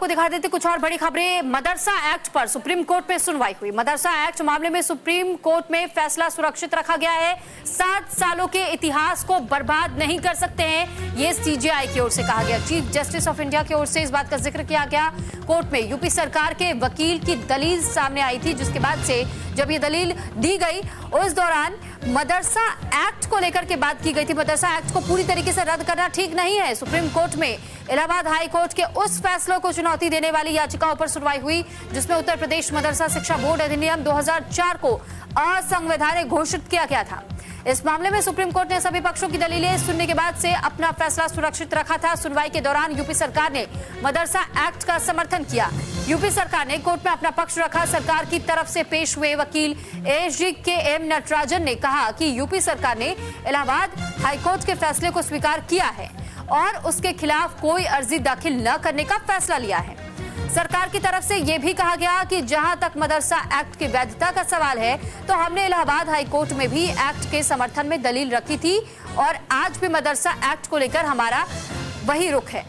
आपको दिखा देते कुछ और बड़ी खबरें। मदरसा एक्ट पर सुप्रीम कोर्ट में सुनवाई हुई। मदरसा एक्ट मामले में सुप्रीम कोर्ट में फैसला सुरक्षित रखा गया है। 7 सालों के इतिहास को बर्बाद नहीं कर सकते हैं, ये सीजेआई की ओर से कहा गया। चीफ जस्टिस ऑफ इंडिया की ओर से इस बात का जिक्र किया गया। कोर्ट में यूपी सरकार के वकील की दलील सामने आई थी, जिसके बाद से जब ये दलील दी गई उस दौरान मदरसा एक्ट को लेकर के बात की गई थी। मदरसा एक्ट को पूरी तरीके से रद्द करना ठीक नहीं है। सुप्रीम कोर्ट में इलाहाबाद हाई कोर्ट के उस फैसले को चुनौती देने वाली याचिकाओं पर सुनवाई हुई, जिसमें उत्तर प्रदेश मदरसा शिक्षा बोर्ड अधिनियम 2004 को असंवैधानिक घोषित किया गया था। इस मामले में सुप्रीम कोर्ट ने सभी पक्षों की दलीलें सुनने के बाद से अपना फैसला सुरक्षित रखा था। सुनवाई के दौरान यूपी सरकार ने मदरसा एक्ट का समर्थन किया। यूपी सरकार ने कोर्ट में अपना पक्ष रखा। सरकार की तरफ से पेश हुए वकील एएसजी के एम नटराजन ने कहा कि यूपी सरकार ने इलाहाबाद हाईकोर्ट के फैसले को स्वीकार किया है और उसके खिलाफ कोई अर्जी दाखिल न करने का फैसला लिया है। सरकार की तरफ से यह भी कहा गया कि जहां तक मदरसा एक्ट की वैधता का सवाल है, तो हमने इलाहाबाद हाई कोर्ट में भी एक्ट के समर्थन में दलील रखी थी और आज भी मदरसा एक्ट को लेकर हमारा वही रुख है।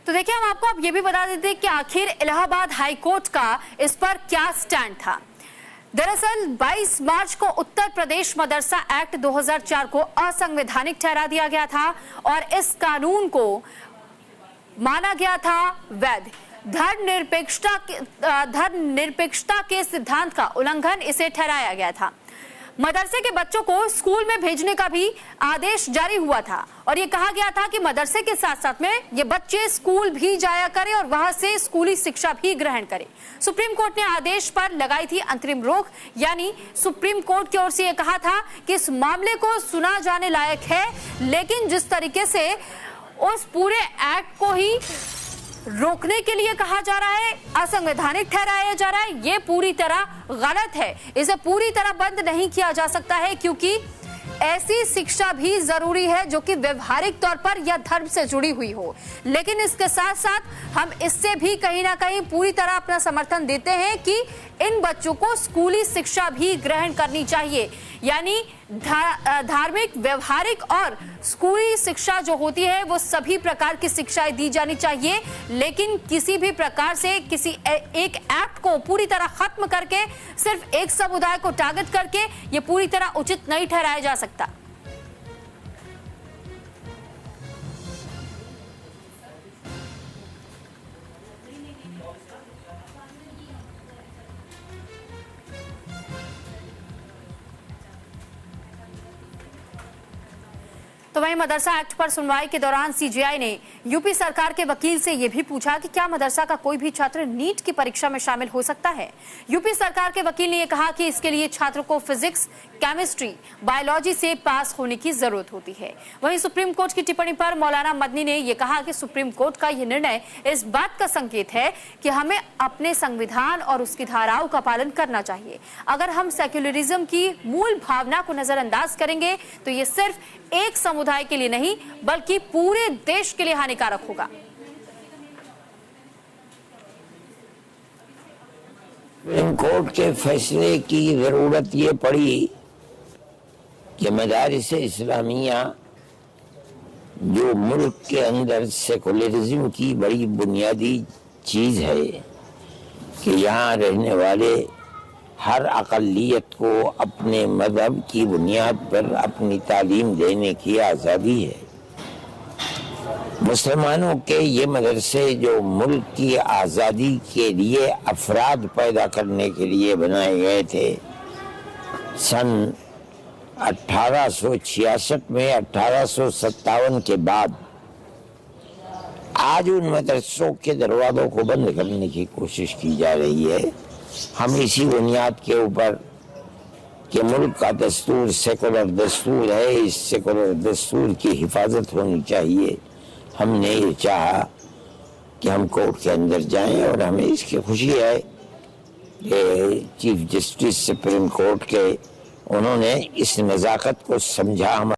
तो देखिए, हम आपको अब ये भी बता देते हैं कि आखिर इलाहाबाद हाई कोर्ट का इस पर क्या स्टैंड था। दरअसल 22 मार्च को उत्तर प्रदेश मदरसा एक्ट 2004 को असंवैधानिक ठहरा दिया गया था और इस कानून को माना गया था वैध। धर्मनिरपेक्षता के सिद्धांत का उल्लंघन इसे ठहराया गया था। मदरसे के बच्चों को स्कूल में भेजने का भी आदेश जारी हुआ था और ये कहा गया था कि मदरसे के साथ साथ में ये बच्चे स्कूल भी जाया करें और वहां से स्कूली शिक्षा भी ग्रहण करें। सुप्रीम कोर्ट ने आदेश पर लगाई थी अंतरिम रोक, यानी सुप्रीम कोर्ट की ओर से ये कहा था कि इस मामले को सुना जाने लायक है, लेकिन जिस तरीके से उस पूरे एक्ट को ही रोकने के लिए कहा जा रहा है, असंवैधानिक ठहराया जा रहा है, ये पूरी तरह गलत है। इसे पूरी तरह बंद नहीं किया जा सकता है, क्योंकि ऐसी शिक्षा भी जरूरी है जो कि व्यवहारिक तौर पर या धर्म से जुड़ी हुई हो। लेकिन इसके साथ साथ हम इससे भी कहीं ना कहीं पूरी तरह अपना समर्थन देते हैं कि इन बच्चों को स्कूली शिक्षा भी ग्रहण करनी चाहिए, यानी धार्मिक, व्यवहारिक और स्कूली शिक्षा जो होती है वो सभी प्रकार की शिक्षाएं दी जानी चाहिए। लेकिन किसी भी प्रकार से किसी एक एक्ट को पूरी तरह खत्म करके सिर्फ एक समुदाय को टारगेट करके ये पूरी तरह उचित नहीं ठहराया जा सकता। तो वहीं मदरसा एक्ट पर सुनवाई के दौरान सीजेआई ने यूपी सरकार के वकील से यह भी पूछा कि क्या मदरसा का कोई भी छात्र नीट की परीक्षा में शामिल हो सकता है। यूपी सरकार के वकील ने यह कहा कि इसके लिए छात्र को फिजिक्स, केमिस्ट्री, बायोलॉजी से पास होने की जरूरत होती है। वहीं सुप्रीम कोर्ट की टिप्पणी पर मौलाना मदनी ने यह कहा कि सुप्रीम कोर्ट का यह निर्णय इस बात का संकेत है कि हमें अपने संविधान और उसकी धाराओं का पालन करना चाहिए। अगर हम सेक्युलरिज्म की मूल भावना को नजरअंदाज करेंगे तो ये सिर्फ एक समुदाय के लिए नहीं बल्कि पूरे देश के लिए हानिकारक होगा। सुप्रीम कोर्ट के फैसले की जरूरत ये पड़ी कि मदारिस इस्लामिया जो मुल्क के अंदर सेकुलरिज्म की बड़ी बुनियादी चीज है कि यहाँ रहने वाले हर अक़लियत को अपने मज़हब की बुनियाद पर अपनी तालीम देने की आज़ादी है। मुसलमानों के ये मदरसे जो मुल्क की आज़ादी के लिए अफराद पैदा करने के लिए बनाए गए थे, सन 1866 में 1857 के बाद आज उन मदरसों के दरवाज़ों को बंद करने की कोशिश की जा रही है। हम इसी बुनियाद के ऊपर कि मुल्क का दस्तूर सेकुलर दस्तूर है, इस सेकुलर दस्तूर की हिफाजत होनी चाहिए, हमने ये चाहा कि हम कोर्ट के अंदर जाएं और हमें इसकी खुशी है कि चीफ जस्टिस सुप्रीम कोर्ट के उन्होंने इस नज़ाकत को समझा।